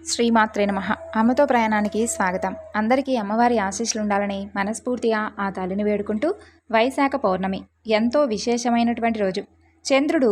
శ్రీమాత్రే నమః. అమ్మతో ప్రయాణానికి స్వాగతం. అందరికీ అమ్మవారి ఆశీస్సులు ఉండాలని మనస్ఫూర్తిగా ఆ తల్లిని వేడుకుంటూ వైశాఖ పౌర్ణమి ఎంతో విశేషమైనటువంటి రోజు. చంద్రుడు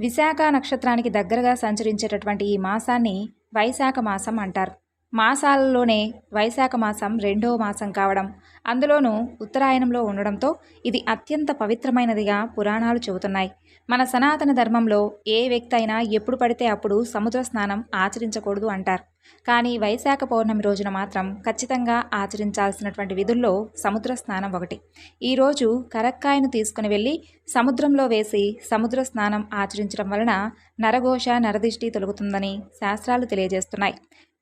విశాఖ నక్షత్రానికి దగ్గరగా సంచరించేటటువంటి ఈ మాసాన్ని వైశాఖ మాసం అంటారు. మాసాలలోనే వైశాఖ మాసం రెండవ మాసం కావడం, అందులోనూ ఉత్తరాయణంలో ఉండడంతో ఇది అత్యంత పవిత్రమైనదిగా పురాణాలు చెబుతున్నాయి. మన సనాతన ధర్మంలో ఏ వ్యక్తి అయినా ఎప్పుడు పడితే అప్పుడు సముద్ర స్నానం ఆచరించకూడదు అంటారు. కానీ వైశాఖ పౌర్ణమి రోజున మాత్రం ఖచ్చితంగా ఆచరించాల్సినటువంటి విధుల్లో సముద్ర స్నానం ఒకటి. ఈరోజు కరక్కాయను తీసుకుని వెళ్ళి సముద్రంలో వేసి సముద్ర స్నానం ఆచరించడం వలన నరఘోష నరదిష్టి తొలగుతుందని శాస్త్రాలు తెలియజేస్తున్నాయి.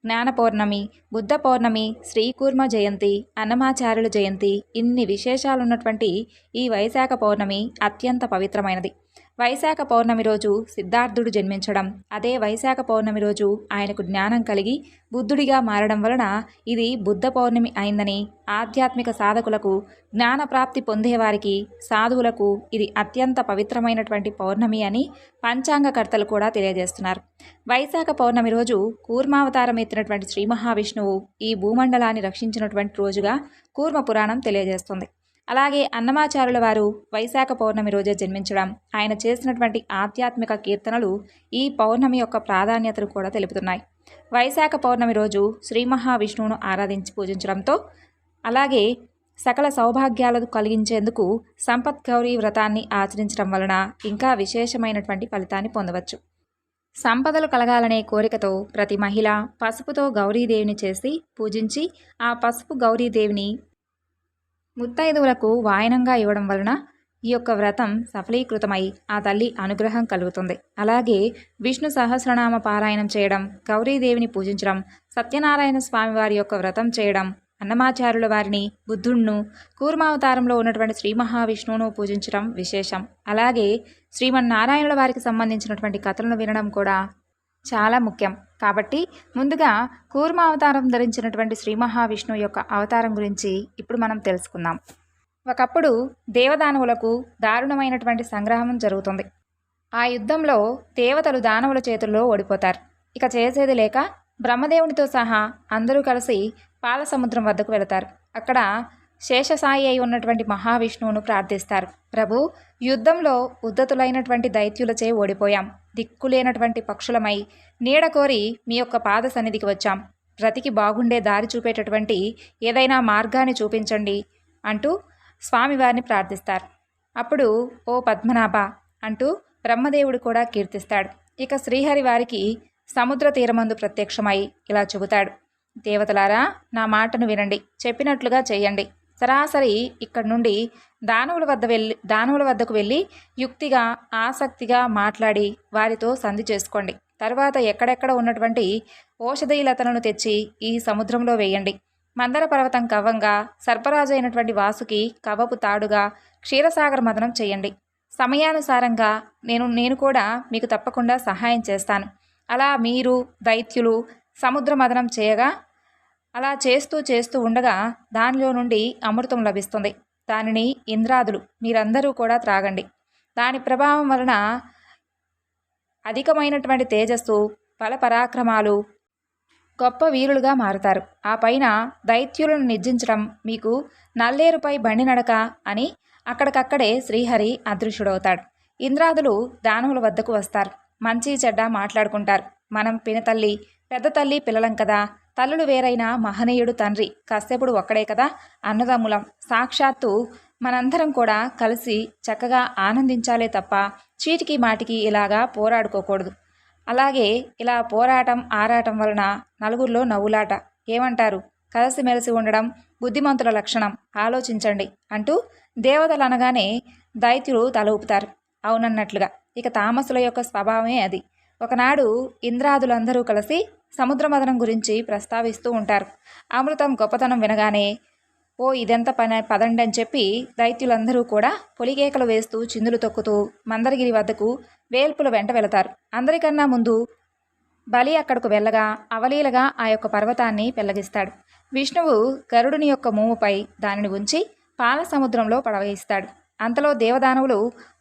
జ్ఞాన పౌర్ణమి, బుద్ధ పౌర్ణమి, శ్రీకూర్మ జయంతి, అన్నమాచార్యుల జయంతి, ఇన్ని విశేషాలున్నటువంటి ఈ వైశాఖ పౌర్ణమి అత్యంత పవిత్రమైనది. వైశాఖ పౌర్ణమి రోజు సిద్ధార్థుడు జన్మించడం, అదే వైశాఖ పౌర్ణమి రోజు ఆయనకు జ్ఞానం కలిగి బుద్ధుడిగా మారడం వలన ఇది బుద్ధ పౌర్ణమి అయిందని, ఆధ్యాత్మిక సాధకులకు, జ్ఞానప్రాప్తి పొందేవారికి, సాధువులకు ఇది అత్యంత పవిత్రమైనటువంటి పౌర్ణమి అని పంచాంగకర్తలు కూడా తెలియజేస్తున్నారు. వైశాఖ పౌర్ణమి రోజు కూర్మావతారం ఎత్తినటువంటి శ్రీ మహావిష్ణువు ఈ భూమండలాన్ని రక్షించినటువంటి రోజుగా కూర్మ పురాణం తెలియజేస్తుంది. అలాగే అన్నమాచార్యుల వారు వైశాఖ పౌర్ణమి రోజే జన్మించడం, ఆయన చేసినటువంటి ఆధ్యాత్మిక కీర్తనలు ఈ పౌర్ణమి యొక్క ప్రాధాన్యతను కూడా తెలుపుతున్నాయి. వైశాఖ పౌర్ణమి రోజు శ్రీ మహావిష్ణువును ఆరాధించి పూజించడంతో, అలాగే సకల సౌభాగ్యాలను కలిగించేందుకు సంపత్ గౌరీ వ్రతాన్ని ఆచరించడం వలన ఇంకా విశేషమైనటువంటి ఫలితాన్ని పొందవచ్చు. సంపదలు కలగాలనే కోరికతో ప్రతి మహిళ పసుపుతో గౌరీదేవిని చేసి పూజించి ఆ పసుపు గౌరీదేవిని ముత్తైదువులకు వాయనంగా ఇవ్వడం వలన ఈ యొక్క వ్రతం సఫలీకృతమై ఆ తల్లి అనుగ్రహం కలుగుతుంది. అలాగే విష్ణు సహస్రనామ పారాయణం చేయడం, గౌరీదేవిని పూజించడం, సత్యనారాయణ స్వామి వారి యొక్క వ్రతం చేయడం, అన్నమాచార్యుల వారిని, బుద్ధుణ్ణు, కూర్మావతారంలో ఉన్నటువంటి శ్రీ మహావిష్ణువును పూజించడం విశేషం. అలాగే శ్రీమన్నారాయణుల వారికి సంబంధించినటువంటి కథలను వినడం కూడా చాలా ముఖ్యం. కాబట్టి ముందుగా కూర్మ అవతారం ధరించినటువంటి శ్రీ మహావిష్ణువు యొక్క అవతారం గురించి ఇప్పుడు మనం తెలుసుకుందాం. ఒకప్పుడు దేవదానవులకు దారుణమైనటువంటి సంగ్రామం జరుగుతుంది. ఆ యుద్ధంలో దేవతలు దానవుల చేతుల్లో ఓడిపోతారు. ఇక చేసేది లేక బ్రహ్మదేవునితో సహా అందరూ కలిసి పాలసముద్రం వద్దకు వెళతారు. అక్కడ శేషసాయి అయి ఉన్నటువంటి మహావిష్ణువును ప్రార్థిస్తారు. ప్రభు, యుద్ధంలో ఉద్ధతులైనటువంటి దైత్యులచే ఓడిపోయాం. దిక్కులేనటువంటి పక్షులమై నీడ కోరి మీ యొక్క పాద సన్నిధికి వచ్చాం. బ్రతికి బాగుండే దారి చూపేటటువంటి ఏదైనా మార్గాన్ని చూపించండి అంటూ స్వామివారిని ప్రార్థిస్తారు. అప్పుడు ఓ పద్మనాభ అంటూ బ్రహ్మదేవుడు కూడా కీర్తిస్తాడు. ఇక శ్రీహరి వారికి సముద్ర తీరమందు ప్రత్యక్షమై ఇలా చెబుతాడు, దేవతలారా, నా మాటను వినండి, చెప్పినట్లుగా చేయండి. సరాసరి ఇక్కడి నుండి దానవుల వద్దకు వెళ్ళి యుక్తిగా ఆసక్తిగా మాట్లాడి వారితో సంధి చేసుకోండి. తర్వాత ఎక్కడెక్కడ ఉన్నటువంటి ఓషధీలతలను తెచ్చి ఈ సముద్రంలో వేయండి. మందర పర్వతం కవ్వంగా, సర్పరాజు అయినటువంటి వాసుకి కవ్వపు తాడుగా క్షీరసాగర మదనం చేయండి. సమయానుసారంగా నేను కూడా మీకు తప్పకుండా సహాయం చేస్తాను. అలా మీరు దైత్యులు సముద్ర మదనం చేయగా, అలా చేస్తూ ఉండగా దానిలో నుండి అమృతం లభిస్తుంది. దానిని ఇంద్రాదులు మీరందరూ కూడా త్రాగండి. దాని ప్రభావం వలన అధికమైనటువంటి తేజస్సు, బల పరాక్రమాలు, గొప్ప వీరులుగా మారుతారు. ఆ పైన దైత్యులను నిర్జించడం మీకు నల్లేరుపై బండి నడక అని అక్కడికక్కడే శ్రీహరి అదృశ్యుడవుతాడు. ఇంద్రాదులు దానవుల వద్దకు వస్తారు. మంచి చెడ్డ మాట్లాడుకుంటారు. మనం పినతల్లి పెద్ద తల్లి పిల్లలం కదా, తల్లులు వేరైన మహనీయుడు తండ్రి కశ్యపుడు ఒక్కడే కదా, అన్నదమ్ములం, సాక్షాత్తు మనందరం కూడా కలిసి చక్కగా ఆనందించాలే తప్ప చీటికి మాటికి ఇలాగా పోరాడుకోకూడదు. అలాగే ఇలా పోరాటం ఆరాటం వలన నలుగురిలో నవ్వులాట. ఏమంటారు? కలిసిమెలిసి ఉండడం బుద్ధిమంతుల లక్షణం, ఆలోచించండి అంటూ దేవతలు అనగానే దైత్యులు తల ఊపుతారు అవునన్నట్లుగా. ఇక తామసుల యొక్క స్వభావమే అది. ఒకనాడు ఇంద్రాదులందరూ కలిసి సముద్రమదనం గురించి ప్రస్తావిస్తూ ఉంటారు. అమృతం గొప్పతనం వినగానే ఓ ఇదెంత పదండి అని చెప్పి దైత్యులందరూ కూడా పొలికేకలు వేస్తూ చిందులు తొక్కుతూ మందరగిరి వద్దకు వేల్పుల వెంట వెళతారు. అందరికన్నా ముందు బలి అక్కడకు వెళ్ళగా అవలీలగా ఆ యొక్క పర్వతాన్ని పెళ్లగిస్తాడు. విష్ణువు గరుడుని యొక్క మూముపై దానిని ఉంచి పాల సముద్రంలో పడవేయిస్తాడు. అంతలో దేవదానవులు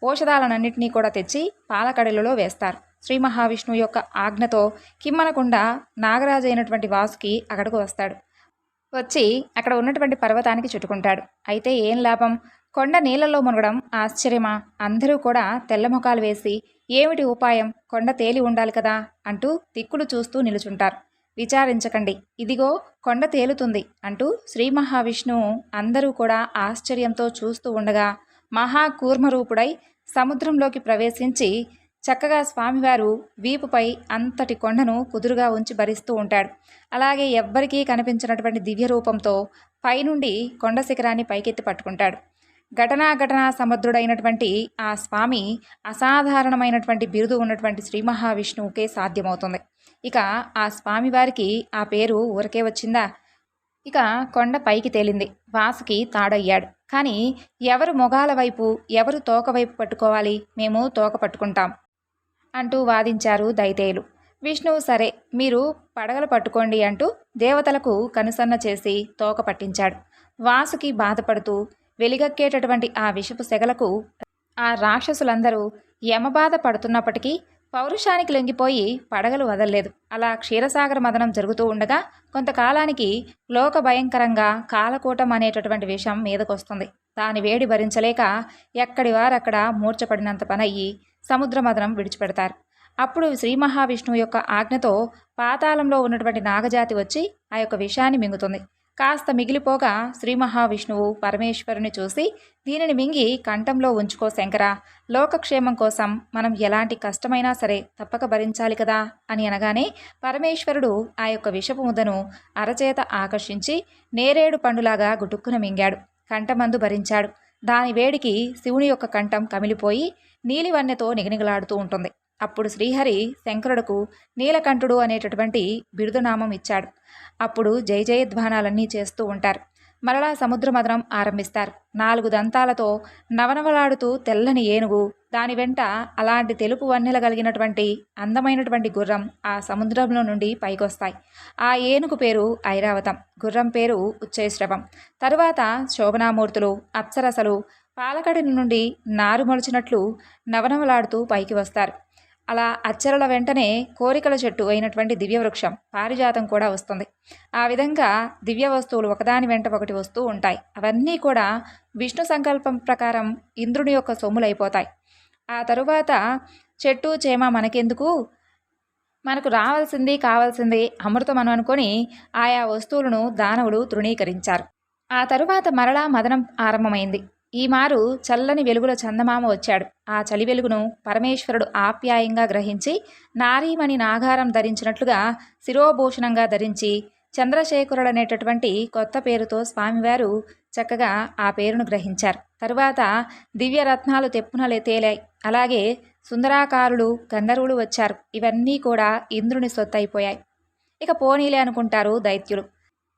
ఔషధాలన్నింటినీ కూడా తెచ్చి పాలకడలలో వేస్తారు. శ్రీ మహావిష్ణువు యొక్క ఆజ్ఞతో కిమ్మనకుండా నాగరాజు అయినటువంటి వాసుకి అక్కడికి వస్తాడు. వచ్చి అక్కడ ఉన్నటువంటి పర్వతానికి చుట్టుకుంటాడు. అయితే ఏం లాభం? కొండ నీళ్ళల్లో మునగడం ఆశ్చర్యమా? అందరూ కూడా తెల్లముఖాలు వేసి ఏమిటి ఉపాయం, కొండ తేలి ఉండాలి కదా అంటూ దిక్కులు చూస్తూ నిలుచుంటారు. విచారించకండి, ఇదిగో కొండ తేలుతుంది అంటూ శ్రీ మహావిష్ణువు అందరూ కూడా ఆశ్చర్యంతో చూస్తూ ఉండగా మహాకూర్మరూపుడై సముద్రంలోకి ప్రవేశించి చక్కగా స్వామివారు వీపుపై అంతటి కొండను కుదురుగా ఉంచి భరిస్తూ ఉంటాడు. అలాగే ఎవ్వరికీ కనిపించినటువంటి దివ్య రూపంతో పైనుండి కొండ శిఖరాన్ని పైకెత్తి పట్టుకుంటాడు. ఘటనా సముద్రుడైనటువంటి ఆ స్వామి అసాధారణమైనటువంటి బిరుదు ఉన్నటువంటి శ్రీ మహావిష్ణువుకే సాధ్యమవుతుంది. ఇక ఆ స్వామివారికి ఆ పేరు ఊరకే వచ్చిందా? ఇక కొండ పైకి తేలింది, వాసుకి తాడయ్యాడు. కానీ ఎవరు మొగాల వైపు, ఎవరు తోక వైపు పట్టుకోవాలి? మేము తోక పట్టుకుంటాం అంటూ వాదించారు దైతేయులు. విష్ణువు సరే, మీరు పడగలు పట్టుకోండి అంటూ దేవతలకు కనుసన్న చేసి తోక పట్టించాడు. వాసుకి బాధపడుతూ వెలిగక్కేటటువంటి ఆ విషపు సెగలకు ఆ రాక్షసులందరూ యమబాధ పడుతున్నప్పటికీ పౌరుషానికి లొంగిపోయి పడగలు వదల్లేదు. అలా క్షీరసాగర మదనం జరుగుతూ ఉండగా కొంతకాలానికి లోక భయంకరంగా కాలకూటం అనేటటువంటి విషం మీదకొస్తుంది. దాని వేడి భరించలేక ఎక్కడి వారక్కడ మూర్చపడినంత పనయ్యి సముద్ర మదనం విడిచిపెడతారు. అప్పుడు శ్రీ మహావిష్ణువు యొక్క ఆజ్ఞతో పాతాళంలో ఉన్నటువంటి నాగజాతి వచ్చి ఆ యొక్క విషాన్ని మింగుతుంది. కాస్త మిగిలిపోగా శ్రీ మహావిష్ణువు పరమేశ్వరుని చూసి, దీనిని మింగి కంఠంలో ఉంచుకో శంకర, లోకక్షేమం కోసం మనం ఎలాంటి కష్టమైనా సరే తప్పక భరించాలి కదా అని అనగానే పరమేశ్వరుడు ఆ యొక్క విషపు ముద్దను అరచేత ఆకర్షించి నేరేడు పండులాగా గుటుక్కున మింగాడు. కంఠమందు భరించాడు. దాని వేడికి శివుని యొక్క కంఠం కమిలిపోయి నీలివన్నెతో నిగనిగలాడుతూ ఉంటుంది. అప్పుడు శ్రీహరి శంకరుడుకు నీలకంఠుడు అనేటటువంటి బిరుదునామం ఇచ్చాడు. అప్పుడు జయ జయధ్వానాలన్నీ చేస్తూ ఉంటారు. మరలా సముద్ర మదనం ఆరంభిస్తారు. 4 దంతాలతో నవనవలాడుతూ తెల్లని ఏనుగు, దాని వెంట అలాంటి తెలుపు వన్నెల కలిగినటువంటి అందమైనటువంటి గుర్రం ఆ సముద్రంలో నుండి పైకొస్తాయి. ఆ ఏనుగు పేరు ఐరావతం, గుర్రం పేరు ఉచ్చైశ్రవం. తరువాత శోభనామూర్తులు, అప్సరసలు పాలకడి నుండి నారు మొలిచినట్లు నవనవలాడుతూ పైకి వస్తారు. అలా అచ్చరల వెంటనే కోరికల చెట్టు అయినటువంటి దివ్యవృక్షం పారిజాతం కూడా వస్తుంది. ఆ విధంగా దివ్య వస్తువులు ఒకదాని వెంట ఒకటి వస్తూ ఉంటాయి. అవన్నీ కూడా విష్ణు సంకల్పం ప్రకారం ఇంద్రుని యొక్క సొమ్ములైపోతాయి. ఆ తరువాత చెట్టు చేమ మనకెందుకు, మనకు రావాల్సింది కావాల్సింది అమృతం అని అనుకొని ఆయా వస్తువులను దానవులు తృణీకరించారు. ఆ తరువాత మరలా మదనం ఆరంభమైంది. ఈ మారు చల్లని వెలుగుల చందమామ వచ్చాడు. ఆ చలి వెలుగును పరమేశ్వరుడు ఆప్యాయంగా గ్రహించి నారీమణి నాగారం ధరించినట్లుగా శిరోభూషణంగా ధరించి చంద్రశేఖరుడనేటటువంటి కొత్త పేరుతో స్వామివారు చక్కగా ఆ పేరును గ్రహించారు. తరువాత దివ్యరత్నాలు తెప్పున తేలాయి. అలాగే సుందరాకారులు, గంధర్వులు వచ్చారు. ఇవన్నీ కూడా ఇంద్రుని సొత్తైపోయాయి. ఇక పోనీలే అనుకుంటారు దైత్యులు.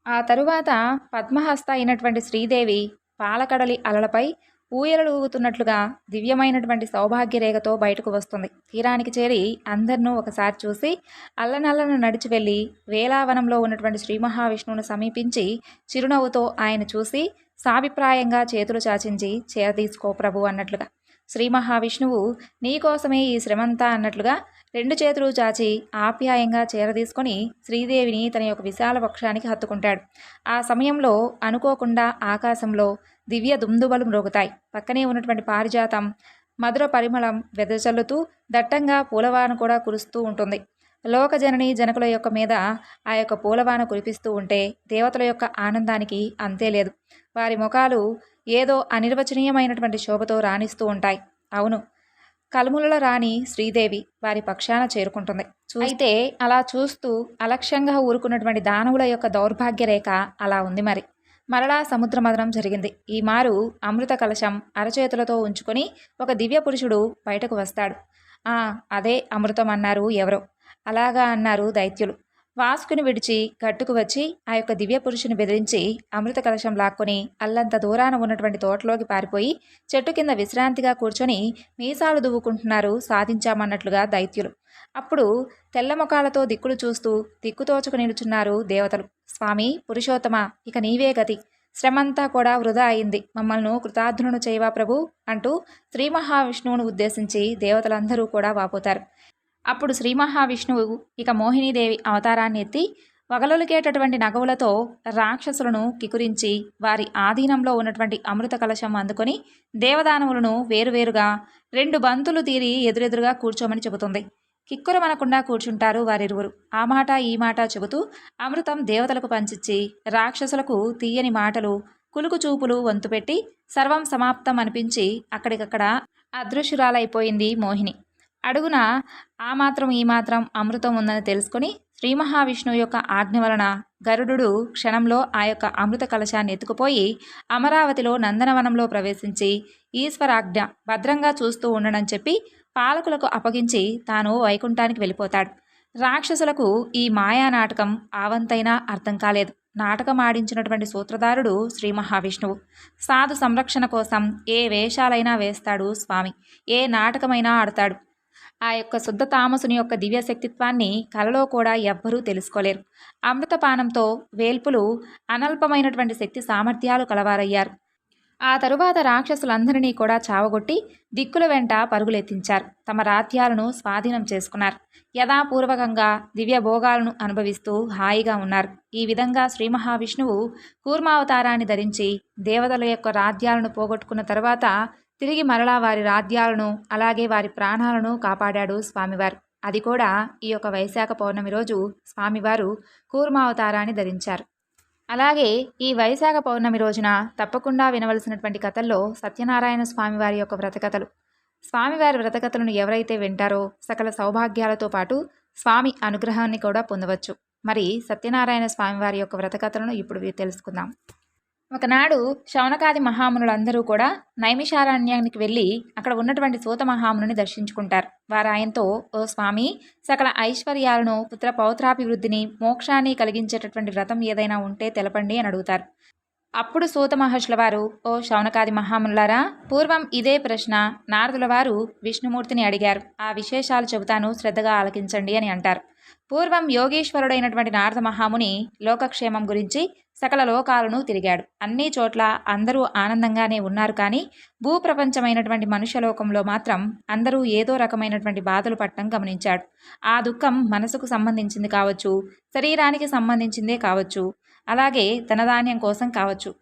ఆ తరువాత పద్మహస్త అయినటువంటి శ్రీదేవి పాలకడలి అలలపై ఊయలలు ఊగుతున్నట్లుగా దివ్యమైనటువంటి సౌభాగ్యరేఖతో బయటకు వస్తుంది. తీరానికి చేరి అందరినూ ఒకసారి చూసి అల్లనల్లన నడిచి వెళ్ళి వేలావనంలో ఉన్నటువంటి శ్రీ మహావిష్ణువును సమీపించి చిరునవ్వుతో ఆయన చూసి సాభిప్రాయంగా చేతులు చాచించి చేరదీసుకో ప్రభు అన్నట్లుగా, శ్రీ మహావిష్ణువు నీకోసమే ఈ శ్రమంతా అన్నట్లుగా 2 చేతులు చాచి ఆప్యాయంగా చేరదీసుకొని శ్రీదేవిని తన యొక్క విశాల పక్షానికి హత్తుకుంటాడు. ఆ సమయంలో అనుకోకుండా ఆకాశంలో దివ్య దుందుబలు మ్రోగుతాయి. పక్కనే ఉన్నటువంటి పారిజాతం మధుర పరిమళం వెదజల్లుతూ దట్టంగా పూలవాన కూడా కురుస్తూ ఉంటుంది. లోకజనని జనకుల యొక్క మీద ఆ యొక్క పూలవాన కురిపిస్తూ ఉంటే దేవతల యొక్క ఆనందానికి అంతే లేదు. వారి ముఖాలు ఏదో అనిర్వచనీయమైనటువంటి శోభతో రాణిస్తూ ఉంటాయి. అవును, కలుముల రాణి శ్రీదేవి వారి పక్షాన చేరుకుంటుంది. అయితే అలా చూస్తూ అలక్ష్యంగా ఊరుకున్నటువంటి దానవుల యొక్క దౌర్భాగ్య రేఖ అలా ఉంది. మరలా సముద్ర మదనం జరిగింది. ఈ మారు అమృత కలశం అరచేతులతో ఉంచుకొని ఒక దివ్య పురుషుడు బయటకు వస్తాడు. అదే అమృతం అన్నారు ఎవరో. అలాగా అన్నారు దైత్యులు. వాసుకుని విడిచి గట్టుకు వచ్చి ఆ యొక్క దివ్య పురుషుని బెదిరించి అమృత కలశం లాక్కొని అల్లంత దూరాన ఉన్నటువంటి తోటలోకి పారిపోయి చెట్టు కింద విశ్రాంతిగా కూర్చొని మీసాలు దువ్వుకుంటున్నారు సాధించామన్నట్లుగా దైత్యులు. అప్పుడు తెల్ల ముఖాలతో దిక్కులు చూస్తూ దిక్కుతోచుకు నిలుచున్నారు దేవతలు. స్వామి పురుషోత్తమ, ఇక నీవే గతి, శ్రమంతా కూడా వృధా అయింది, మమ్మల్ని కృతార్థులను చేయవా ప్రభు అంటూ శ్రీ మహావిష్ణువును ఉద్దేశించి దేవతలందరూ కూడా వాపోతారు. అప్పుడు శ్రీ మహావిష్ణువు ఇక మోహినీదేవి అవతారాన్ని ఎత్తి వగలొలికేటటువంటి నగవులతో రాక్షసులను కికురించి వారి ఆధీనంలో ఉన్నటువంటి అమృత కలశం అందుకొని దేవదానవులను వేరువేరుగా 2 బంతులు తీరి ఎదురెదురుగా కూర్చోమని చెబుతుంది. కిక్కురమనకుండా కూర్చుంటారు వారిరువురు. ఆ మాట ఈ మాట చెబుతూ అమృతం దేవతలకు పంచిచ్చి రాక్షసులకు తీయని మాటలు కులుకు చూపులు వంతుపెట్టి సర్వం సమాప్తం అనిపించి అక్కడికక్కడ అదృశ్యురాలైపోయింది మోహిని. అడుగున ఆ మాత్రం ఈ మాత్రం అమృతం ఉందని తెలుసుకొని శ్రీ మహావిష్ణువు యొక్క ఆజ్ఞ వలన గరుడు క్షణంలో ఆ యొక్క అమృత కలశాన్ని ఎత్తుకుపోయి అమరావతిలో నందనవనంలో ప్రవేశించి ఈశ్వరాజ్ఞ భద్రంగా చూస్తూ ఉండనని చెప్పి పాలకులకు అప్పగించి తాను వైకుంఠానికి వెళ్ళిపోతాడు. రాక్షసులకు ఈ మాయా నాటకం ఆవంతైనా అర్థం కాలేదు. నాటకం ఆడించినటువంటి సూత్రధారుడు శ్రీ మహావిష్ణువు. సాధు సంరక్షణ కోసం ఏ వేషాలైనా వేస్తాడు స్వామి, ఏ నాటకమైనా ఆడతాడు. ఆ యొక్క శుద్ధ తామసుని యొక్క దివ్యశక్తిత్వాన్ని కలలో కూడా ఎవ్వరూ తెలుసుకోలేరు. అమృతపానంతో వేల్పులు అనల్పమైనటువంటి శక్తి సామర్థ్యాలు కలవారయ్యారు. ఆ తరువాత రాక్షసులందరినీ కూడా చావగొట్టి దిక్కుల వెంట పరుగులెత్తించారు. తమ రాజ్యాలను స్వాధీనం చేసుకున్నారు. యథాపూర్వకంగా దివ్య భోగాలను అనుభవిస్తూ హాయిగా ఉన్నారు. ఈ విధంగా శ్రీ మహావిష్ణువు కూర్మావతారాన్ని ధరించి దేవతల యొక్క రాజ్యాలను పోగొట్టుకున్న తరువాత తిరిగి మరలా వారి రాజ్యాలను అలాగే వారి ప్రాణాలను కాపాడాడు స్వామివారు. అది కూడా ఈ యొక్క వైశాఖ పౌర్ణమి రోజు స్వామివారు కూర్మావతారాన్ని ధరించారు. అలాగే ఈ వైశాఖ పౌర్ణమి రోజున తప్పకుండా వినవలసినటువంటి కథల్లో సత్యనారాయణ స్వామివారి యొక్క వ్రతకథలు. స్వామివారి వ్రతకథలను ఎవరైతే వింటారో సకల సౌభాగ్యాలతో పాటు స్వామి అనుగ్రహాన్ని కూడా పొందవచ్చు. మరి సత్యనారాయణ స్వామివారి యొక్క వ్రతకథలను ఇప్పుడు తెలుసుకుందాం. ఒకనాడు శౌనకాది మహామునులందరూ కూడా నైమిషారణ్యానికి వెళ్ళి అక్కడ ఉన్నటువంటి సూత మహాముని దర్శించుకుంటారు. వారు ఆయనతో, ఓ స్వామి, సకల ఐశ్వర్యాలను, పుత్ర పౌత్రాభివృద్ధిని, మోక్షాన్ని కలిగించేటటువంటి వ్రతం ఏదైనా ఉంటే తెలపండి అని అడుగుతారు. అప్పుడు సూత మహర్షుల వారు, ఓ శౌనకాది మహామునులారా, పూర్వం ఇదే ప్రశ్న నారదుల వారు విష్ణుమూర్తిని అడిగారు. ఆ విశేషాలు చెబుతాను, శ్రద్ధగా ఆలకించండి అని అంటారు. పూర్వం యోగీశ్వరుడైనటువంటి నారద మహాముని లోకక్షేమం గురించి సకల లోకాలను తిరిగాడు. అన్ని చోట్ల అందరూ ఆనందంగానే ఉన్నారు. కానీ భూప్రపంచమైనటువంటి మనుష్యలోకంలో మాత్రం అందరూ ఏదో రకమైనటువంటి బాధలు పట్టడం గమనించాడు. ఆ దుఃఖం మనసుకు సంబంధించింది కావచ్చు, శరీరానికి సంబంధించిందే కావచ్చు, అలాగే ధనధాన్యం కోసం కావచ్చు.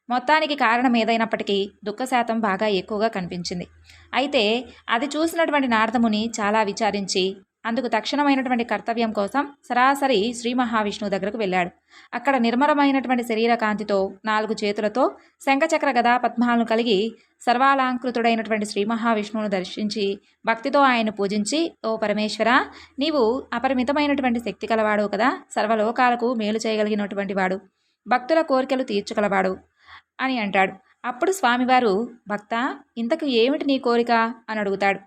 మొత్తానికి కారణం ఏదైనప్పటికీ దుఃఖ శాతం బాగా ఎక్కువగా కనిపించింది. అయితే అది చూసినటువంటి నారదముని చాలా విచారించి అందుకు తక్షణమైనటువంటి కర్తవ్యం కోసం సరాసరి శ్రీ మహావిష్ణువు దగ్గరకు వెళ్ళాడు. అక్కడ నిర్మలమైనటువంటి శరీర కాంతితో 4 చేతులతో శంఖచక్ర గదా పద్మాలను కలిగి సర్వాలంకృతుడైనటువంటి శ్రీ మహావిష్ణువును దర్శించి భక్తితో ఆయన పూజించి, ఓ పరమేశ్వర, నీవు అపరిమితమైనటువంటి శక్తి కలవాడు కదా, సర్వలోకాలకు మేలు చేయగలిగినటువంటి వాడు, భక్తుల కోరికలు తీర్చగలవాడు అని అంటాడు. అప్పుడు స్వామివారు, భక్త, ఇంతకు ఏమిటి నీ కోరిక అని అడుగుతాడు.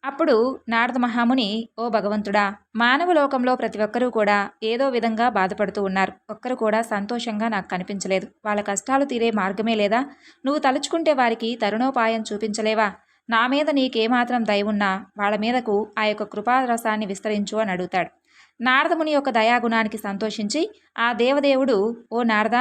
అప్పుడు నారద మహాముని, ఓ భగవంతుడా, మానవ లోకంలో ప్రతి ఒక్కరూ కూడా ఏదో విధంగా బాధపడుతూ ఉన్నారు. ఒక్కరు కూడా సంతోషంగా నాకు కనిపించలేదు. వాళ్ళ కష్టాలు తీరే మార్గమే లేదా? నువ్వు తలుచుకుంటే వారికి తరుణోపాయం చూపించలేవా? నా మీద నీకేమాత్రం దయ ఉన్నా వాళ్ళ మీదకు ఆ యొక్క కృపారసాన్ని విస్తరించు అని అడుగుతాడు. నారదముని యొక్క దయాగుణానికి సంతోషించి ఆ దేవదేవుడు, ఓ నారద,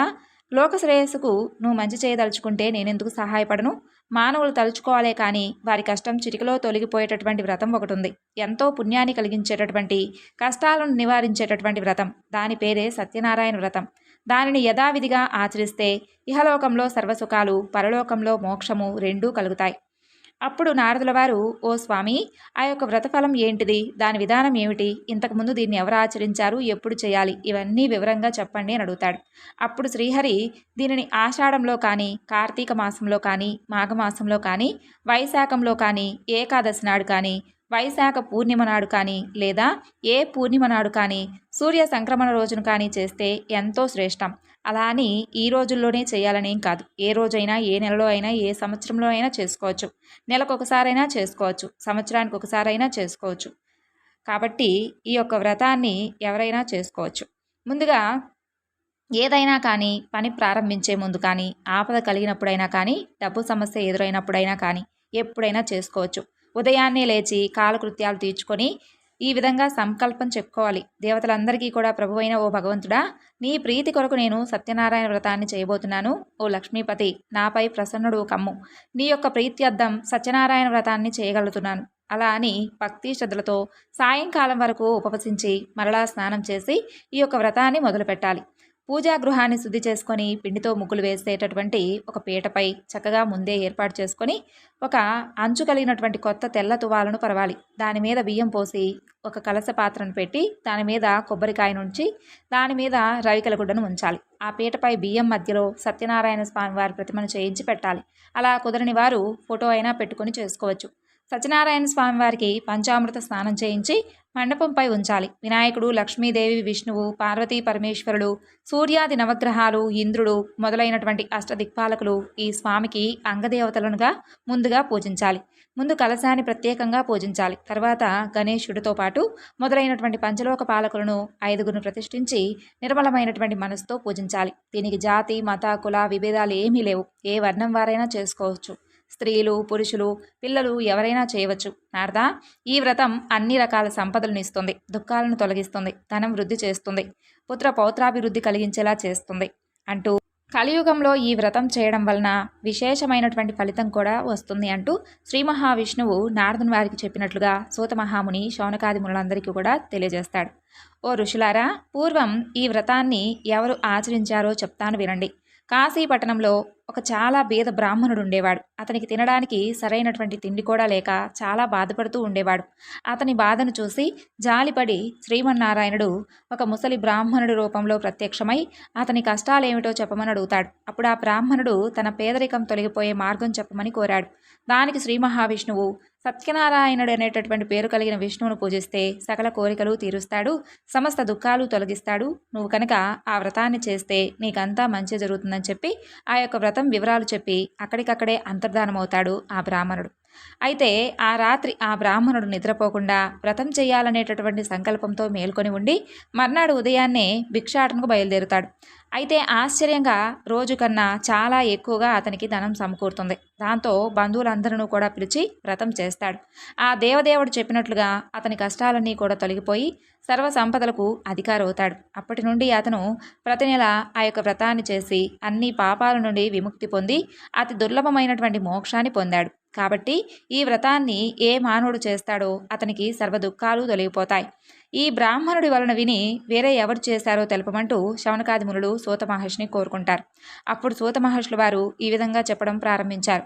లోక శ్రేయస్సుకు నువ్వు మంచి చేయదలుచుకుంటే నేనెందుకు సహాయపడను? మానవులు తలుచుకోవాలే కానీ వారి కష్టం చిటికలో తొలగిపోయేటటువంటి వ్రతం ఒకటి ఉంది. ఎంతో పుణ్యాన్ని కలిగించేటటువంటి, కష్టాలను నివారించేటటువంటి వ్రతం. దాని పేరే సత్యనారాయణ వ్రతం. దానిని యథావిధిగా ఆచరిస్తే ఇహలోకంలో సర్వసుఖాలు, పరలోకంలో మోక్షము రెండూ కలుగుతాయి. అప్పుడు నారదుల వారు, ఓ స్వామి, ఆ యొక్క వ్రతఫలం ఏంటిది? దాని విధానం ఏమిటి? ఇంతకుముందు దీన్ని ఎవరు ఆచరించారు? ఎప్పుడు చేయాలి? ఇవన్నీ వివరంగా చెప్పండి అని అడుగుతాడు. అప్పుడు శ్రీహరి దీనిని ఆషాఢంలో కానీ, కార్తీక మాసంలో కానీ, మాఘమాసంలో కానీ, వైశాఖంలో కానీ, ఏకాదశి నాడు కానీ, వైశాఖ పూర్ణిమ నాడు కానీ, లేదా ఏ పూర్ణిమ నాడు కానీ, సూర్య సంక్రమణ రోజును కానీ చేస్తే ఎంతో శ్రేష్టం. అలా అని ఈ రోజుల్లోనే చేయాలనేం కాదు. ఏ రోజైనా, ఏ నెలలో అయినా, ఏ సంవత్సరంలో అయినా చేసుకోవచ్చు. నెలకొకసారైనా చేసుకోవచ్చు, సంవత్సరానికి ఒకసారైనా చేసుకోవచ్చు. కాబట్టి ఈ యొక్క వ్రతాన్ని ఎవరైనా చేసుకోవచ్చు. ముందుగా ఏదైనా కానీ పని ప్రారంభించే ముందు కానీ, ఆపద కలిగినప్పుడైనా కానీ, డబ్బు సమస్య ఎదురైనప్పుడైనా కానీ, ఎప్పుడైనా చేసుకోవచ్చు. ఉదయాన్నే లేచి కాలకృత్యాలు తీర్చుకొని ఈ విధంగా సంకల్పం చెప్పుకోవాలి. దేవతలందరికీ కూడా ప్రభువైన ఓ భగవంతుడా, నీ ప్రీతి కొరకు నేను సత్యనారాయణ వ్రతాన్ని చేయబోతున్నాను. ఓ లక్ష్మీపతి, నాపై ప్రసన్నుడు కమ్ము. నీ యొక్క ప్రీత్యర్థం సత్యనారాయణ వ్రతాన్ని చేయగలుగుతున్నాను. అలా అని భక్తి శ్రద్ధలతో సాయంకాలం వరకు ఉపవసించి మరలా స్నానం చేసి ఈ యొక్క వ్రతాన్ని మొదలుపెట్టాలి. పూజా గృహాన్ని శుద్ధి చేసుకొని పిండితో ముగ్గులు వేసేటటువంటి ఒక పీటపై చక్కగా ముందే ఏర్పాటు చేసుకొని ఒక అంచు కలిగినటువంటి కొత్త తెల్ల తువాలను పరవాలి. దాని మీద బియ్యం పోసి ఒక కలస పాత్రను పెట్టి దాని మీద కొబ్బరికాయను ఉంచి దాని మీద రవికల గుడ్డను ఉంచాలి. ఆ పీటపై బియ్యం మధ్యలో సత్యనారాయణ స్వామి వారి ప్రతిమను చేయించి పెట్టాలి. అలా కుదరని వారు ఫోటో అయినా పెట్టుకొని చేసుకోవచ్చు. సత్యనారాయణ స్వామి వారికి పంచామృత స్నానం చేయించి మండపంపై ఉంచాలి. వినాయకుడు, లక్ష్మీదేవి, విష్ణువు, పార్వతీ పరమేశ్వరుడు, సూర్యాది నవగ్రహాలు, ఇంద్రుడు మొదలైనటువంటి అష్టదిక్పాలకులు ఈ స్వామికి అంగదేవతలనుగా ముందుగా పూజించాలి. ముందు కలశాన్ని ప్రత్యేకంగా పూజించాలి. తర్వాత గణేశుడితో పాటు మొదలైనటువంటి పంచలోక పాలకులను 5గురిని ప్రతిష్ఠించి నిర్మలమైనటువంటి మనసుతో పూజించాలి. దీనికి జాతి, మత, కుల విభేదాలు ఏమీ లేవు. ఏ వర్ణం వారైనా చేసుకోవచ్చు. స్త్రీలు, పురుషులు, పిల్లలు ఎవరైనా చేయవచ్చు. నారదా, ఈ వ్రతం అన్ని రకాల సంపదలను ఇస్తుంది, దుఃఖాలను తొలగిస్తుంది, ధనం వృద్ధి చేస్తుంది, పుత్ర పౌత్రాభివృద్ధి కలిగించేలా చేస్తుంది అంటూ కలియుగంలో ఈ వ్రతం చేయడం వలన విశేషమైనటువంటి ఫలితం కూడా వస్తుంది అంటూ శ్రీ మహావిష్ణువు నారదుని వారికి చెప్పినట్లుగా సూత మహాముని శౌనకాది మునులందరికీ కూడా తెలియజేస్తాడు. ఓ ఋషులారా, పూర్వం ఈ వ్రతాన్ని ఎవరు ఆచరించారో చెప్తాను వినండి. కాశీపట్టణంలో ఒక చాలా బీద బ్రాహ్మణుడు ఉండేవాడు. అతనికి తినడానికి సరైనటువంటి తిండి కూడా లేక చాలా బాధపడుతూ ఉండేవాడు. అతని బాధను చూసి జాలిపడి శ్రీమన్నారాయణుడు ఒక ముసలి బ్రాహ్మణుడి రూపంలో ప్రత్యక్షమై అతని కష్టాలేమిటో చెప్పమని అడుగుతాడు. అప్పుడు ఆ బ్రాహ్మణుడు తన పేదరికం తొలగిపోయే మార్గం చెప్పమని కోరాడు. దానికి శ్రీ మహావిష్ణువు సత్యనారాయణుడు అనేటటువంటి పేరు కలిగిన విష్ణువును పూజిస్తే సకల కోరికలు తీరుస్తాడు, సమస్త దుఃఖాలు తొలగిస్తాడు. నువ్వు కనుక ఆ వ్రతాన్ని చేస్తే నీకంతా మంచి జరుగుతుందని చెప్పి ఆ యొక్క వ్రతం వివరాలు చెప్పి అక్కడికక్కడే అంతర్ధానమవుతాడు ఆ బ్రాహ్మణుడు. అయితే ఆ రాత్రి ఆ బ్రాహ్మణుడు నిద్రపోకుండా వ్రతం చేయాలనేటటువంటి సంకల్పంతో మేల్కొని ఉండి మర్నాడు ఉదయాన్నే భిక్షాటనకు బయలుదేరుతాడు. అయితే ఆశ్చర్యంగా రోజు కన్నా చాలా ఎక్కువగా అతనికి ధనం సమకూరుతుంది. దాంతో బంధువులందరూ కూడా పిలిచి వ్రతం చేస్తాడు. ఆ దేవదేవుడు చెప్పినట్లుగా అతని కష్టాలన్నీ కూడా తొలగిపోయి సర్వ సంపదలకు అధికారి అవుతాడు. అప్పటి నుండి అతను ప్రతి నెల ఆ యొక్క వ్రతాన్ని చేసి అన్ని పాపాల నుండి విముక్తి పొంది అతి దుర్లభమైనటువంటి మోక్షాన్ని పొందాడు. కాబట్టి ఈ వ్రతాన్ని ఏ మానవుడు చేస్తాడో అతనికి సర్వ దుఃఖాలు తొలగిపోతాయి. ఈ బ్రాహ్మణుడి వలన విని వేరే ఎవరు చేశారో తెలపమంటూ శౌనకాది మునులు సూత మహర్షిని కోరుకుంటారు. అప్పుడు సూత మహర్షుల వారు ఈ విధంగా చెప్పడం ప్రారంభించారు.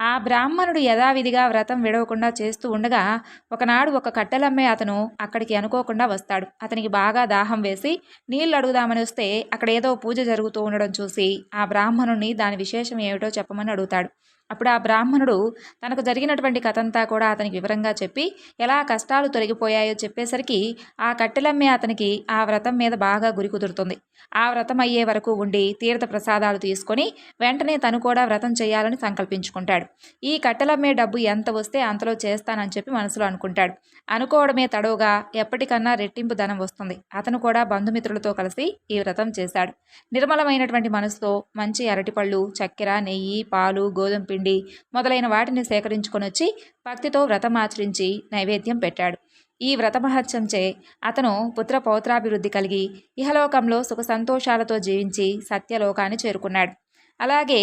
ఆ బ్రాహ్మణుడు యథావిధిగా వ్రతం విడవకుండా చేస్తూ ఉండగా ఒకనాడు ఒక కట్టెలమ్మే అతను అక్కడికి అనుకోకుండా వస్తాడు. అతనికి బాగా దాహం వేసి నీళ్లు అడుగుదామని వస్తే అక్కడ ఏదో పూజ జరుగుతూ ఉండడం చూసి ఆ బ్రాహ్మణుడిని దాని విశేషం ఏమిటో చెప్పమని అడుగుతాడు. అప్పుడు ఆ బ్రాహ్మణుడు తనకు జరిగినటువంటి కథంతా కూడా అతనికి వివరంగా చెప్పి ఎలా కష్టాలు తొలగిపోయాయో చెప్పేసరికి ఆ కట్టెలమ్మే అతనికి ఆ వ్రతం మీద బాగా గురి కుదురుతుంది. ఆ వ్రతం అయ్యే వరకు ఉండి తీర్థ ప్రసాదాలు తీసుకొని వెంటనే తను కూడా వ్రతం చేయాలని సంకల్పించుకుంటాడు. ఈ కట్టెలమ్మే డబ్బు ఎంత వస్తే అంతలో చేస్తానని చెప్పి మనసులో అనుకుంటాడు. అనుకోవడమే తడవుగా ఎప్పటికన్నా రెట్టింపు ధనం వస్తుంది. అతను కూడా బంధుమిత్రులతో కలిసి ఈ వ్రతం చేశాడు. నిర్మలమైనటువంటి మనసుతో మంచి అరటిపళ్ళు, చక్కెర, నెయ్యి, పాలు, గోధుమ పిండి మొదలైన వాటిని సేకరించుకొని వచ్చి భక్తితో వ్రతం ఆచరించి నైవేద్యం పెట్టాడు. ఈ వ్రత మహత్యంచే అతను పుత్ర పౌత్రాభివృద్ధి కలిగి ఇహలోకంలో సుఖ సంతోషాలతో జీవించి సత్యలోకాన్ని చేరుకున్నాడు. అలాగే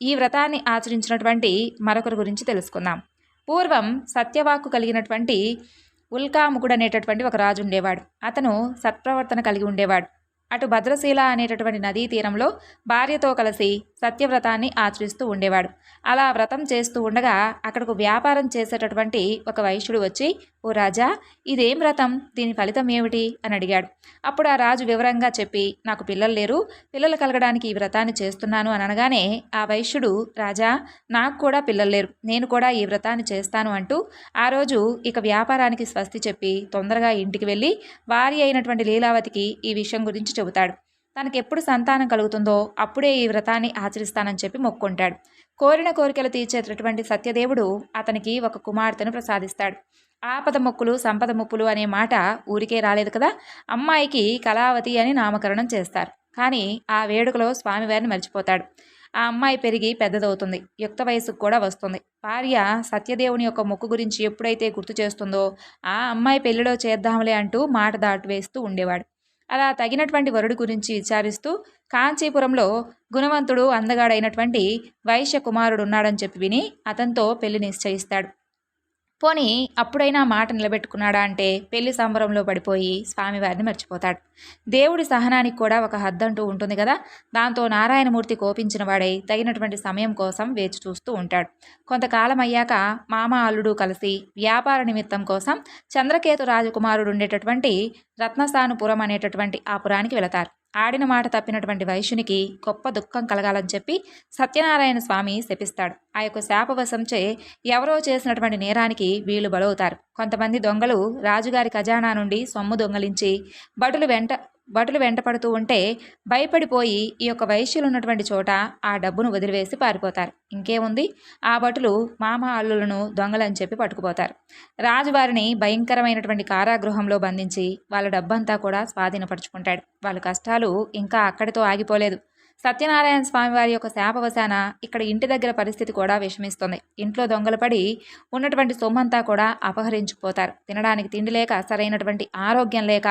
ఈ వ్రతాన్ని ఆచరించినటువంటి మరొకరి గురించి తెలుసుకుందాం. పూర్వం సత్యవాక్కు కలిగినటువంటి ఉల్కాముకుడు అనేటటువంటి ఒక రాజు ఉండేవాడు. అతను సత్ప్రవర్తన కలిగి ఉండేవాడు. అటు భద్రశీల అనేటటువంటి నదీ తీరంలో భార్యతో కలిసి సత్యవ్రతాన్ని ఆచరిస్తూ ఉండేవాడు. అలా వ్రతం చేస్తూ ఉండగా అక్కడకు వ్యాపారం చేసేటటువంటి ఒక వైశ్యుడు వచ్చి, ఓ రాజా, ఇదేం వ్రతం, దీని ఫలితం ఏమిటి అని అడిగాడు. అప్పుడు ఆ రాజు వివరంగా చెప్పి, నాకు పిల్లలు లేరు, పిల్లలు కలగడానికి ఈ వ్రతాన్ని చేస్తున్నాను అని అనగానే ఆ వైశ్యుడు, రాజా, నాకు కూడా పిల్లలు లేరు, నేను కూడా ఈ వ్రతాన్ని చేస్తాను అంటూ ఆ రోజు ఇక వ్యాపారానికి స్వస్తి చెప్పి తొందరగా ఇంటికి వెళ్ళి భార్య అయినటువంటి లీలావతికి ఈ విషయం గురించి చెబుతాడు. తనకెప్పుడు సంతానం కలుగుతుందో అప్పుడే ఈ వ్రతాన్ని ఆచరిస్తానని చెప్పి మొక్కుంటాడు. కోరిన కోరికలు తీర్చేటటువంటి సత్యదేవుడు అతనికి ఒక కుమార్తెను ప్రసాదిస్తాడు. ఆపద మొక్కులు సంపద ముప్పులు అనే మాట ఊరికే రాలేదు కదా. అమ్మాయికి కళావతి అని నామకరణం చేస్తారు. కానీ ఆ వేడుకలో స్వామివారిని మర్చిపోతాడు. ఆ అమ్మాయి పెరిగి పెద్దదవుతుంది, యుక్త వయసుకు కూడా వస్తుంది. భార్య సత్యదేవుని యొక్క మొక్కు గురించి ఎప్పుడైతే గుర్తు చేస్తుందో ఆ అమ్మాయి పెళ్లిలో చేద్దాంలే అంటూ మాట దాటివేస్తూ ఉండేవాడు. అలా తగినటువంటి వరుడి గురించి విచారిస్తూ కాంచీపురంలో గుణవంతుడు అందగాడైనటువంటి వైశ్య కుమారుడు ఉన్నాడని చెప్పి విని అతనితో పెళ్లి నిశ్చయిస్తాడు. పోనీ అప్పుడైనా మాట నిలబెట్టుకున్నాడా అంటే పెళ్లి సంబరంలో పడిపోయి స్వామివారిని మర్చిపోతాడు. దేవుడి సహనానికి కూడా ఒక హద్దంటూ ఉంటుంది కదా. దాంతో నారాయణమూర్తి కోపించిన వాడై తగినటువంటి సమయం కోసం వేచి చూస్తూ ఉంటాడు. కొంతకాలం అయ్యాక మామ అల్లుడు కలిసి వ్యాపార నిమిత్తం కోసం చంద్రకేతు రాజకుమారుడు ఉండేటటువంటి రత్నసానుపురం అనేటటువంటి ఆ పురానికి వెళతారు. ఆడిన మాట తప్పినటువంటి వైశ్యునికి గొప్ప దుఃఖం కలగాలని చెప్పి సత్యనారాయణ స్వామి శపిస్తాడు. ఆ యొక్క శాపవశంచే ఎవరో చేసినటువంటి నేరానికి వీళ్ళు బలవుతారు. కొంతమంది దొంగలు రాజుగారి ఖజానా నుండి సొమ్ము దొంగలించి భటులు వెంటపడుతూ ఉంటే భయపడిపోయి ఈ యొక్క వైశ్యులు ఉన్నటువంటి చోట ఆ డబ్బును వదిలివేసి పారిపోతారు. ఇంకేముంది, ఆ భటులు మామ అల్లులను దొంగలని చెప్పి పట్టుకుపోతారు. రాజువారిని భయంకరమైనటువంటి కారాగృహంలో బంధించి వాళ్ళ డబ్బంతా కూడా స్వాధీనపరుచుకుంటాడు. వాళ్ళ కష్టాలు ఇంకా అక్కడితో ఆగిపోలేదు. సత్యనారాయణ స్వామివారి యొక్క శాపవశాన ఇక్కడ ఇంటి దగ్గర పరిస్థితి కూడా విషమిస్తుంది. ఇంట్లో దొంగలు పడి ఉన్నటువంటి సొమ్మంతా కూడా అపహరించుకుపోతారు. తినడానికి తిండి లేక, సరైనటువంటి ఆరోగ్యం లేక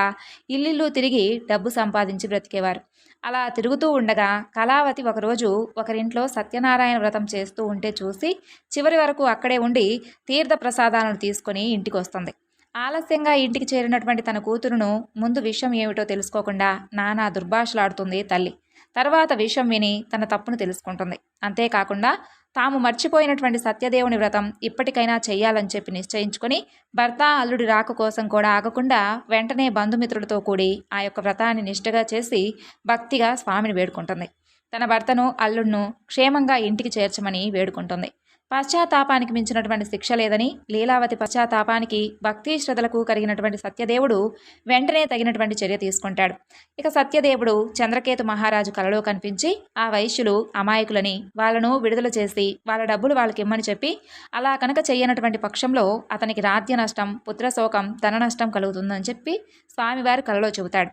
ఇల్లిల్లు తిరిగి డబ్బు సంపాదించి బ్రతికేవారు. అలా తిరుగుతూ ఉండగా కళావతి ఒకరోజు ఒకరింట్లో సత్యనారాయణ వ్రతం చేస్తూ ఉంటే చూసి చివరి వరకు అక్కడే ఉండి తీర్థ ప్రసాదాలను తీసుకొని ఇంటికి వస్తుంది. ఆలస్యంగా ఇంటికి చేరినటువంటి తన కూతురును ముందు విషయం ఏమిటో తెలుసుకోకుండా నానా దుర్భాషలాడుతుంది తల్లి. తర్వాత విషయం విని తన తప్పును తెలుసుకుంటుంది. అంతేకాకుండా తాము మర్చిపోయినటువంటి సత్యదేవుని వ్రతం ఇప్పటికైనా చెయ్యాలని చెప్పి నిశ్చయించుకొని భర్త అల్లుడి రాక కోసం కూడా ఆగకుండా వెంటనే బంధుమిత్రులతో కూడి ఆ యొక్క వ్రతాన్ని నిష్ఠగా చేసి భక్తిగా స్వామిని వేడుకుంటుంది. తన భర్తను అల్లుడును క్షేమంగా ఇంటికి చేర్చమని వేడుకుంటుంది. పశ్చాత్తాపానికి మించినటువంటి శిక్ష లేదని, లీలావతి పశ్చాత్తాపానికి భక్తి శ్రద్ధలకు కలిగినటువంటి సత్యదేవుడు వెంటనే తగినటువంటి చర్య తీసుకుంటాడు. ఇక సత్యదేవుడు చంద్రకేతు మహారాజు కలలో కనిపించి ఆ వైశ్యులు అమాయకులని, వాళ్ళను విడుదల చేసి వాళ్ళ డబ్బులు వాళ్ళకి ఇమ్మని చెప్పి అలా కనుక చెయ్యనటువంటి పక్షంలో అతనికి రాజ్య నష్టం, పుత్రశోకం, ధన నష్టం కలుగుతుందని చెప్పి స్వామివారు కలలో చెబుతాడు.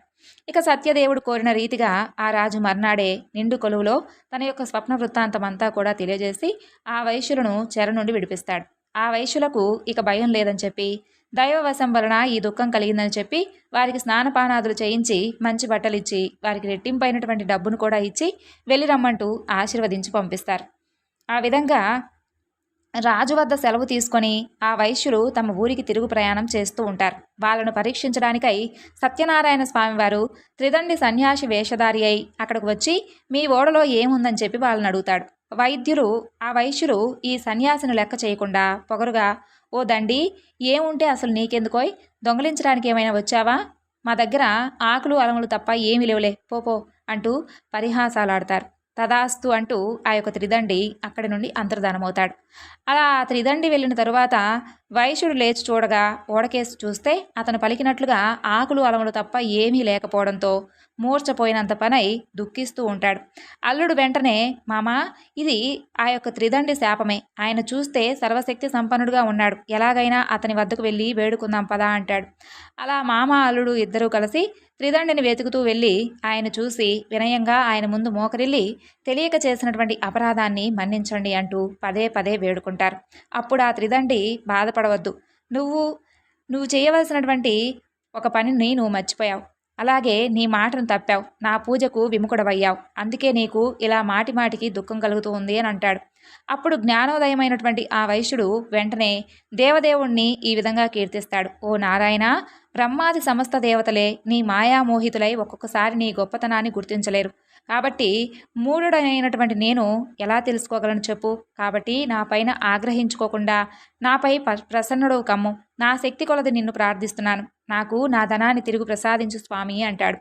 ఇక సత్యదేవుడు కోరిన రీతిగా ఆ రాజు మర్నాడే నిండు కొలువులో తన యొక్క స్వప్న వృత్తాంతమంతా కూడా తెలియజేసి ఆ వైశ్యులను చెర నుండి విడిపిస్తాడు. ఆ వైశ్యులకు ఇక భయం లేదని చెప్పి, దైవవశం వలన ఈ దుఃఖం కలిగిందని చెప్పి వారికి స్నానపానాదులు చేయించి మంచి బట్టలిచ్చి వారికి రెట్టింపైనటువంటి డబ్బును కూడా ఇచ్చి వెళ్ళి రమ్మంటూ ఆశీర్వదించి పంపిస్తారు. ఆ విధంగా రాజు వద్ద సెలవు తీసుకొని ఆ వైశ్యులు తమ ఊరికి తిరుగు ప్రయాణం చేస్తూ ఉంటారు. వాళ్ళను పరీక్షించడానికై సత్యనారాయణ స్వామివారు త్రిదండి సన్యాసి వేషధారి అయి అక్కడికి వచ్చి మీ ఓడలో ఏముందని చెప్పి వాళ్ళని అడుగుతాడు. ఆ వైశ్యులు ఈ సన్యాసిని లెక్క చేయకుండా పొగరుగా, ఓ దండి, ఏముంటే అసలు నీకెందుకోయ్, దొంగలించడానికి ఏమైనా వచ్చావా? మా దగ్గర ఆకులు అలములు తప్ప ఏమీ లేవులే, పోపో అంటూ పరిహాసాలాడతారు. తదాస్తు అంటూ ఆ యొక్క త్రిదండి అక్కడి నుండి అంతర్ధానమవుతాడు. అలా ఆ త్రిదండి వెళ్ళిన తరువాత వైశ్యుడు లేచి చూడగా ఓడకేసి చూస్తే అతను పలికినట్లుగా ఆకులు అలములు తప్ప ఏమీ లేకపోవడంతో మూర్చపోయినంత పనై దుఃఖిస్తూ ఉంటాడు. అల్లుడు వెంటనే, మామా, ఇది ఆ యొక్క త్రిదండి శాపమే. ఆయన చూస్తే సర్వశక్తి సంపన్నుడుగా ఉన్నాడు, ఎలాగైనా అతని వద్దకు వెళ్ళి వేడుకుందాం పదా అంటాడు. అలా మామ అల్లుడు ఇద్దరూ కలిసి త్రిదండిని వెతుకుతూ వెళ్ళి ఆయన చూసి వినయంగా ఆయన ముందు మోకరిల్లి తెలియక చేసినటువంటి అపరాధాన్ని మన్నించండి అంటూ పదే పదే వేడుకుంటారు. అప్పుడు ఆ త్రిదండి, బాధపడవద్దు, నువ్వు చేయవలసినటువంటి ఒక పనిని నువ్వు మర్చిపోయావు, అలాగే నీ మాటను తప్పావు, నా పూజకు విముఖుడవయ్యావు, అందుకే నీకు ఇలా మాటి మాటికి దుఃఖం కలుగుతూ ఉంది అని అంటాడు. అప్పుడు జ్ఞానోదయమైనటువంటి ఆ వైశ్యుడు వెంటనే దేవదేవుణ్ణి ఈ విధంగా కీర్తిస్తాడు. ఓ నారాయణ, బ్రహ్మాది సమస్త దేవతలే నీ మాయామోహితులై ఒక్కొక్కసారి నీ గొప్పతనాన్ని గుర్తించలేరు. కాబట్టి మూఢుడైనటువంటి నేను ఎలా తెలుసుకోగలను చెప్పు. కాబట్టి నా పైన ఆగ్రహించుకోకుండా నాపై ప్రసన్నుడు కమ్ము. నా శక్తి కొలది నిన్ను ప్రార్థిస్తున్నాను. నాకు నా ధనాన్ని తిరుగు ప్రసాదించు స్వామి అంటాడు.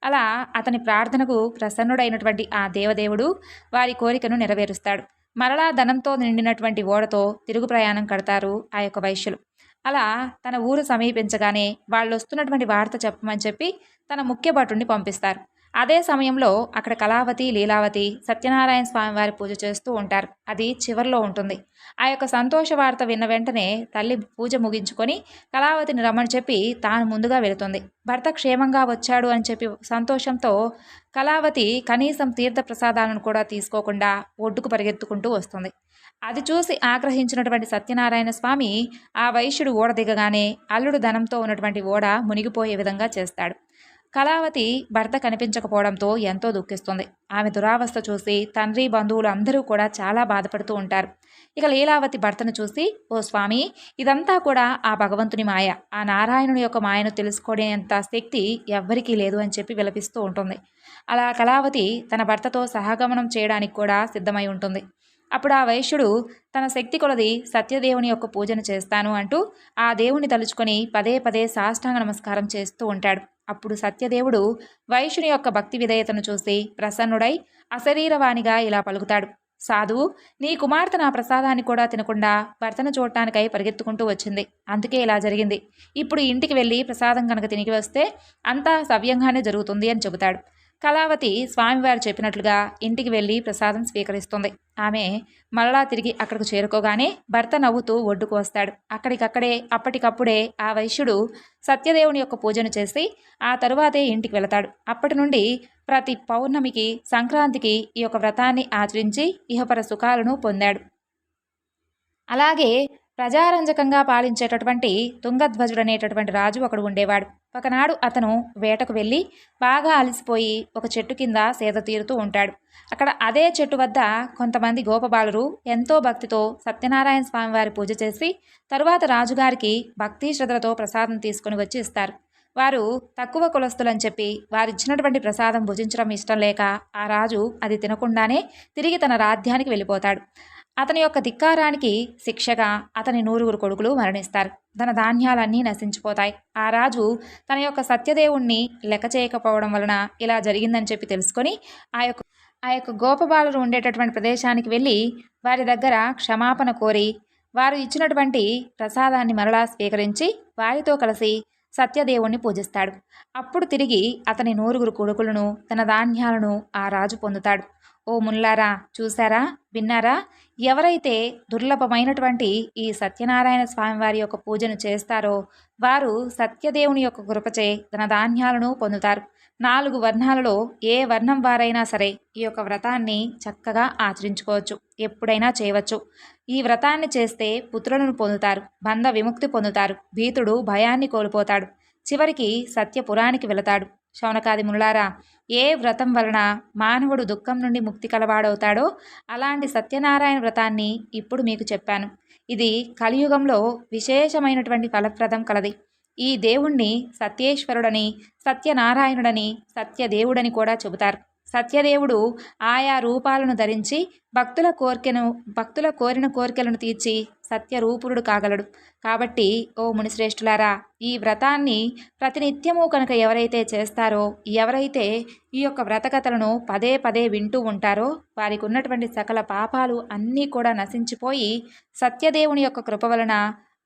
అలా అతని ప్రార్థనకు ప్రసన్నుడైనటువంటి ఆ దేవదేవుడు వారి కోరికను నెరవేరుస్తాడు. మరలా ధనంతో నిండినటువంటి ఓడతో తిరుగు ప్రయాణం కడతారు ఆ యొక్క వైశ్యులు. అలా తన ఊరు సమీపించగానే వాళ్ళు వస్తున్నటువంటి వార్త చెప్పమని చెప్పి తన ముఖ్య భటుడిని పంపిస్తారు. అదే సమయంలో అక్కడ కళావతి, లీలావతి సత్యనారాయణ స్వామి వారి పూజ చేస్తూ ఉంటారు. అది చివర్లో ఉంటుంది. ఆ యొక్క సంతోష వార్త విన్న వెంటనే తల్లి పూజ ముగించుకొని కళావతిని రమ్మని చెప్పి తాను ముందుగా వెళుతుంది. భర్త క్షేమంగా వచ్చాడు అని చెప్పి సంతోషంతో కళావతి కనీసం తీర్థ ప్రసాదాలను కూడా తీసుకోకుండా ఒడ్డుకు పరిగెత్తుకుంటూ వస్తుంది. అది చూసి ఆగ్రహించినటువంటి సత్యనారాయణ స్వామి ఆ వైశ్యుడు ఓడ దిగగానే అల్లుడు ధనంతో ఉన్నటువంటి ఓడ మునిగిపోయే విధంగా చేస్తాడు. కళావతి భర్త కనిపించకపోవడంతో ఎంతో దుఃఖిస్తుంది. ఆమె దురావస్థ చూసి తండ్రి, బంధువులు అందరూ కూడా చాలా బాధపడుతూ ఉంటారు. ఇక లీలావతి భర్తను చూసి, ఓ స్వామి, ఇదంతా కూడా ఆ భగవంతుని మాయ, ఆ నారాయణుని యొక్క మాయను తెలుసుకోలేనంత శక్తి ఎవ్వరికీ లేదు అని చెప్పి విలపిస్తూ ఉంటుంది. అలా కళావతి తన భర్తతో సహగమనం చేయడానికి కూడా సిద్ధమై ఉంటుంది. అప్పుడు ఆ వైశ్యుడు తన శక్తి కొలది సత్యదేవుని యొక్క పూజను చేస్తాను అంటూ ఆ దేవుని తలుచుకొని పదే పదే సాష్టాంగ నమస్కారం చేస్తూ ఉంటాడు. అప్పుడు సత్యదేవుడు వైశ్యుని యొక్క భక్తి విధేయతను చూసి ప్రసన్నుడై అశరీరవాణిగా ఇలా పలుకుతాడు. సాధువు, నీ కుమార్తె నా ప్రసాదాన్ని కూడా తినకుండా భర్తను చూడటానికై పరిగెత్తుకుంటూ వచ్చింది. అందుకే ఇలా జరిగింది. ఇప్పుడు ఇంటికి వెళ్ళి ప్రసాదం కనుక తిరిగి వస్తే అంతా సవ్యంగానే జరుగుతుంది అని చెబుతాడు. కళావతి స్వామివారు చెప్పినట్లుగా ఇంటికి వెళ్ళి ప్రసాదం స్వీకరిస్తుంది. ఆమె మరలా తిరిగి అక్కడికి చేరుకోగానే భర్త నవ్వుతూ ఒడ్డుకు వస్తాడు. అక్కడికక్కడే అప్పటికప్పుడే ఆ వైశ్యుడు సత్యదేవుని యొక్క పూజను చేసి ఆ తరువాతే ఇంటికి వెళతాడు. అప్పటి నుండి ప్రతి పౌర్ణమికి, సంక్రాంతికి ఈ యొక్క వ్రతాన్ని ఆచరించి ఇహపర సుఖాలను పొందాడు. అలాగే ప్రజారంజకంగా పాలించేటటువంటి తుంగధ్వజుడనేటటువంటి రాజు ఒకడు ఉండేవాడు. ఒకనాడు అతను వేటకు వెళ్ళి బాగా అలసిపోయి ఒక చెట్టు కింద సేద తీరుతూ ఉంటాడు. అక్కడ అదే చెట్టు వద్ద కొంతమంది గోపబాలురు ఎంతో భక్తితో సత్యనారాయణ స్వామి వారి పూజ చేసి తరువాత రాజుగారికి భక్తి శ్రద్ధలతో ప్రసాదం తీసుకుని వచ్చి ఇస్తారు. వారు తక్కువ కులస్తులని చెప్పి వారిచ్చినటువంటి ప్రసాదం భుజించడం ఇష్టం లేక ఆ రాజు అది తినకుండానే తిరిగి తన రాజ్యానికి వెళ్ళిపోతాడు. అతని యొక్క ధిక్కారానికి శిక్షగా అతని 9 కొడుకులు మరణిస్తారు. తన ధాన్యాలన్నీ నశించిపోతాయి. ఆ రాజు తన యొక్క సత్యదేవుణ్ణి లెక్క చేయకపోవడం వలన ఇలా జరిగిందని చెప్పి తెలుసుకొని ఆ యొక్క గోపబాలురు ఉండేటటువంటి ప్రదేశానికి వెళ్ళి వారి దగ్గర క్షమాపణ కోరి వారు ఇచ్చినటువంటి ప్రసాదాన్ని మరలా స్వీకరించి వారితో కలిసి సత్యదేవుణ్ణి పూజిస్తాడు. అప్పుడు తిరిగి అతని 9 కొడుకులను, తన ధాన్యాలను ఆ రాజు పొందుతాడు. ఓ ముల్లారా, చూసారా, విన్నారా? ఎవరైతే దుర్లభమైనటువంటి ఈ సత్యనారాయణ స్వామి వారి యొక్క పూజను చేస్తారో వారు సత్యదేవుని యొక్క కృపచే తన ధాన్యాలను పొందుతారు. 4 వర్ణాలలో ఏ వర్ణం వారైనా సరే ఈ యొక్క వ్రతాన్ని చక్కగా ఆచరించుకోవచ్చు, ఎప్పుడైనా చేయవచ్చు. ఈ వ్రతాన్ని చేస్తే పుత్రులను పొందుతారు, బంధ విముక్తి పొందుతారు, భీతుడు భయాన్ని కోల్పోతాడు, చివరికి సత్యపురానికి వెళతాడు. శౌనకాది మునులారా, ఏ వ్రతం వలన మానవుడు దుఃఖం నుండి ముక్తి కలవాడవుతాడో అలాంటి సత్యనారాయణ వ్రతాన్ని ఇప్పుడు మీకు చెప్పాను. ఇది కలియుగంలో విశేషమైనటువంటి ఫలప్రదం కలది. ఈ దేవుణ్ణి సత్యేశ్వరుడని, సత్యనారాయణుడని, సత్యదేవుడని కూడా చెబుతారు. సత్యదేవుడు ఆయా రూపాలను ధరించి భక్తుల కోరిన కోరికలను తీర్చి సత్యరూపురుడు కాగలడు. కాబట్టి ఓ మునిశ్రేష్ఠులారా, ఈ వ్రతాన్ని ప్రతినిత్యము కనుక ఎవరైతే చేస్తారో, ఎవరైతే ఈ యొక్క వ్రతకథలను పదే పదే వింటూ ఉంటారో వారికి ఉన్నటువంటి సకల పాపాలు అన్నీ కూడా నశించిపోయి సత్యదేవుని యొక్క కృప వలన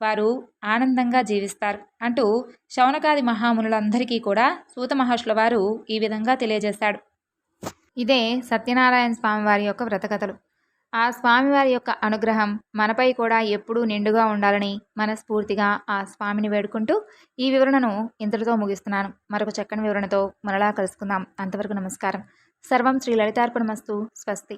వారు ఆనందంగా జీవిస్తారు అంటూ శౌనకాది మహామునులందరికీ కూడా సూత మహర్షుల వారు ఈ విధంగా తెలియజేశాడు. ఇదే సత్యనారాయణ స్వామివారి యొక్క వ్రతకథలు. ఆ స్వామివారి యొక్క అనుగ్రహం మనపై కూడా ఎప్పుడూ నిండుగా ఉండాలని మనస్ఫూర్తిగా ఆ స్వామిని వేడుకుంటూ ఈ వివరణను ఇంతటితో ముగిస్తున్నాను. మరొక చక్కని వివరణతో మరలా కలుసుకుందాం. అంతవరకు నమస్కారం. సర్వం శ్రీ లలితార్పణమస్తు. స్వస్తి.